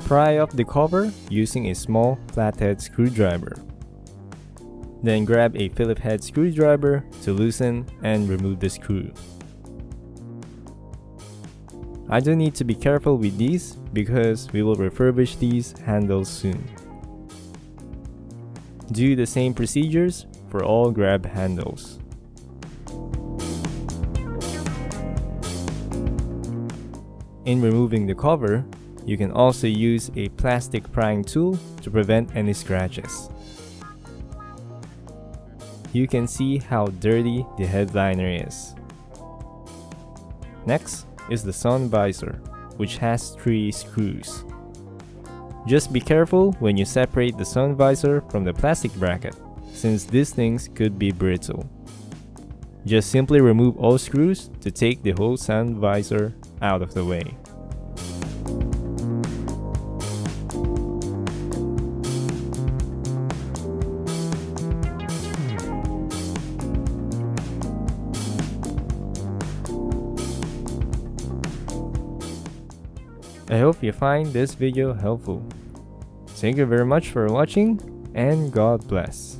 Pry off the cover using a small flathead screwdriver. Then grab a Phillips head screwdriver to loosen and remove the screw. I do need to be careful with these because we will refurbish these handles soon. Do the same procedures for all grab handles. In removing the cover, you can also use a plastic prying tool to prevent any scratches. You can see how dirty the headliner is. Next is the sun visor, which has 3 screws. Just be careful when you separate the sun visor from the plastic bracket, since these things could be brittle. Just simply remove all screws to take the whole sun visor out of the way. I hope you find this video helpful. Thank you very much for watching, and God bless.